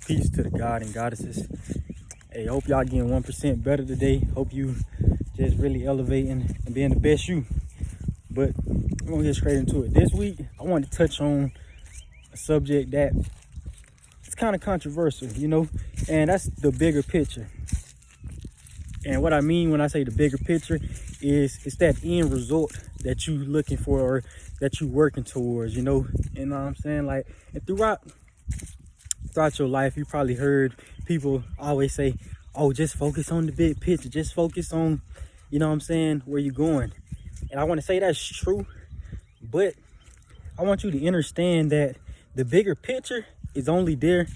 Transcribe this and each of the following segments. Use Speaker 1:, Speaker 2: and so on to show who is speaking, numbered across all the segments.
Speaker 1: Peace to the God and goddesses. Hey, hope y'all getting 1% better today. Hope you just really elevating and being the best you. But I'm gonna get straight into it. This week, I want to touch on a subject that it's kind of controversial, and that's the bigger picture. And what I mean when I say the bigger picture is it's that end result that you looking for or that you working towards, you know what I'm saying? Like, and throughout your life, you probably heard people always say, oh, just focus on the big picture, just focus on, where you're going. And I want to say that's true, but I want you to understand that the bigger picture is only there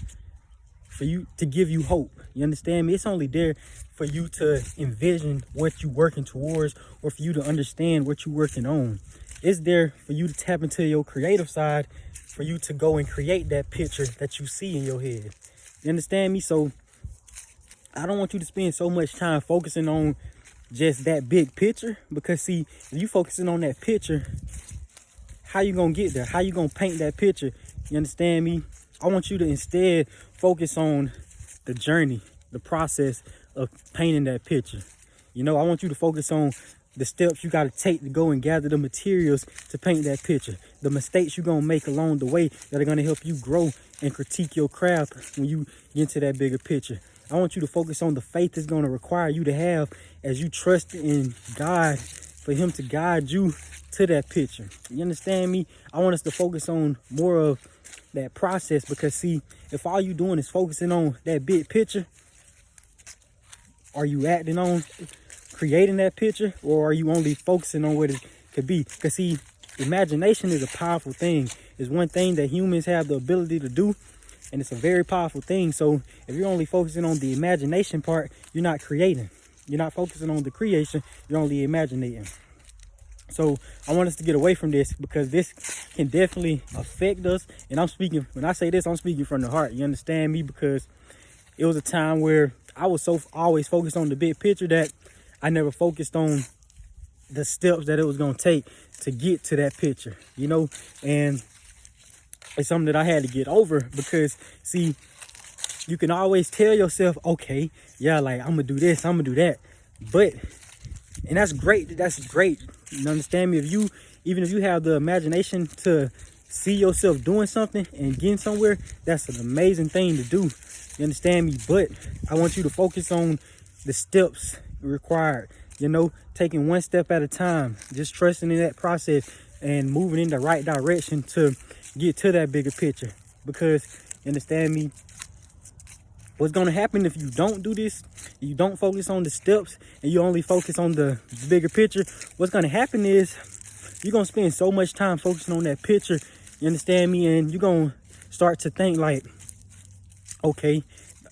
Speaker 1: for you to give you hope. You understand me? It's only there for you to envision what you're working towards, or for you to understand what you're working on. It's there for you to tap into your creative side, for you to go and create that picture that you see in your head. You understand me? So I don't want you to spend so much time focusing on just that big picture, because see, if you focusing on that picture, how you gonna get there? How you gonna paint that picture? You understand me? I want you to instead focus on the journey, the process of painting that picture. I want you to focus on the steps you got to take to go and gather the materials to paint that picture. The mistakes you're going to make along the way that are going to help you grow and critique your craft when you get into that bigger picture. I want you to focus on the faith it's going to require you to have as you trust in God for him to guide you to that picture. You understand me? I want us to focus on more of that process, because see, if all you doing is focusing on that big picture, are you acting on creating that picture, or are you only focusing on what it could be? Because see, imagination is a powerful thing. It's one thing that humans have the ability to do, and it's a very powerful thing. So if you're only focusing on the imagination part, you're not creating. You're not focusing on the creation, you're only imagining. So I want us to get away from this, because this can definitely affect us. And when I say this, I'm speaking from the heart. You understand me? Because it was a time where I was so always focused on the big picture that I never focused on the steps that it was going to take to get to that picture, and it's something that I had to get over, because see, you can always tell yourself, okay, yeah, like I'm gonna do this, I'm gonna do that, and that's great. You understand me? Even if you have the imagination to see yourself doing something and getting somewhere, that's an amazing thing to do. You understand me? But I want you to focus on the steps required, taking one step at a time, just trusting in that process and moving in the right direction to get to that bigger picture. Because, you understand me, what's going to happen if you don't do this, you don't focus on the steps, and you only focus on the bigger picture, what's going to happen is you're going to spend so much time focusing on that picture, you understand me, and you're going to start to think like, okay,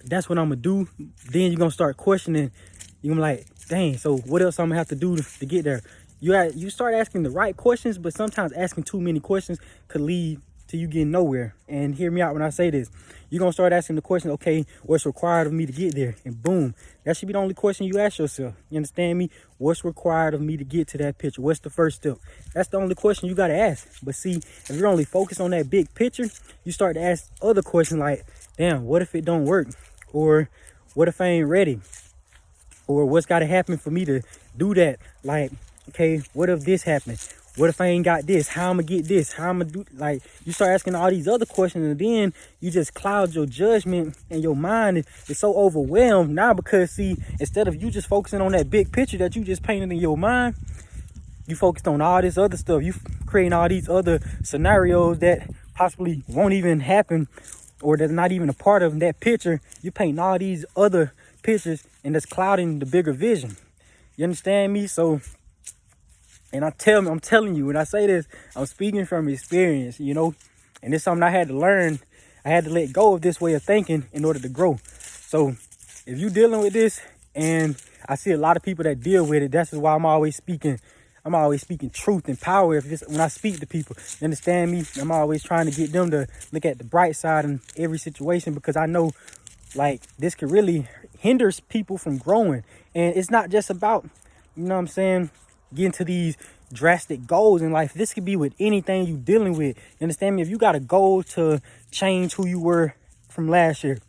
Speaker 1: that's what I'm going to do. Then you're going to start questioning. You're going to be like, dang, so what else I'm going to have to do to get there? You start asking the right questions, but sometimes asking too many questions could lead to you getting nowhere. And hear me out when I say this. You're going to start asking the question, okay, what's required of me to get there? And boom, that should be the only question you ask yourself. You understand me? What's required of me to get to that picture? What's the first step? That's the only question you got to ask. But see, if you're only focused on that big picture, you start to ask other questions like, damn, what if it don't work? Or what if I ain't ready? Or what's got to happen for me to do that? Like, okay, what if this happens? What if I ain't got this? How I'm gonna get this? How I'm gonna do? Like, you start asking all these other questions, and then you just cloud your judgment, and your mind is so overwhelmed now, because see, instead of you just focusing on that big picture that you just painted in your mind, you focused on all this other stuff. You creating all these other scenarios that possibly won't even happen, or that's not even a part of that picture. You painting all these other pictures, and that's clouding the bigger vision. You understand me? So, and I'm telling you, when I say this, I'm speaking from experience, and it's something I had to learn. I had to let go of this way of thinking in order to grow. So if you're dealing with this, and I see a lot of people that deal with it, that's why I'm always speaking truth and power. When I speak to people, you understand me? I'm always trying to get them to look at the bright side in every situation, because I know, like, this could really hinder people from growing. And it's not just about, getting to these drastic goals in life. This could be with anything you're dealing with. You understand me? If you got a goal to change who you were from last year,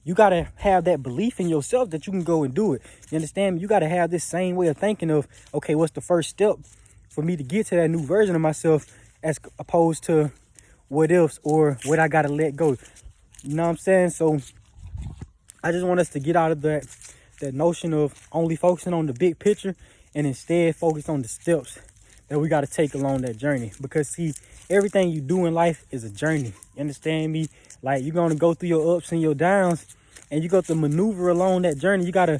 Speaker 1: you got to have that belief in yourself that you can go and do it. You understand me? You got to have this same way of thinking of, okay, what's the first step for me to get to that new version of myself, as opposed to what else or what I got to let go. You know what I'm saying? So I just want us to get out of that notion of only focusing on the big picture and instead focus on the steps that we got to take along that journey. Because see, everything you do in life is a journey. You understand me? Like, you're going to go through your ups and your downs, and you got to maneuver along that journey. You got to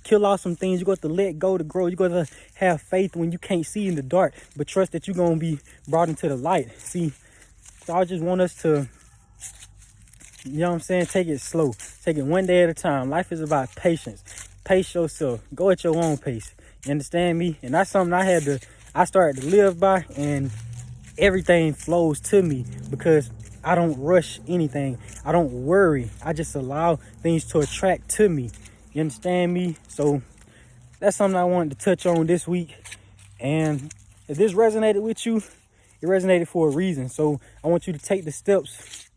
Speaker 1: kill off some things. You got to let go to grow. You got to have faith when you can't see in the dark, but trust that you're going to be brought into the light. See, so I just want us to, you know what I'm saying, take it slow. Take it one day at a time. Life is about patience. Pace yourself. Go at your own pace. You understand me? And that's something I started to live by, and everything flows to me because I don't rush anything. I don't worry. I just allow things to attract to me. You understand me? So that's something I wanted to touch on this week. And if this resonated with you, it resonated for a reason. So I want you to take the steps.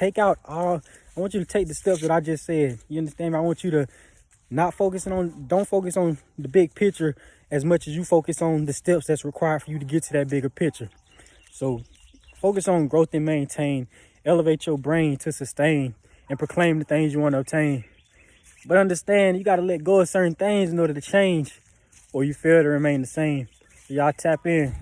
Speaker 1: I want you to take the steps that I just said. You understand me? I want you to don't focus on the big picture as much as you focus on the steps that's required for you to get to that bigger picture. So focus on growth and maintain. Elevate your brain to sustain and proclaim the things you want to obtain. But understand, you got to let go of certain things in order to change, or you fail to remain the same. So y'all tap in.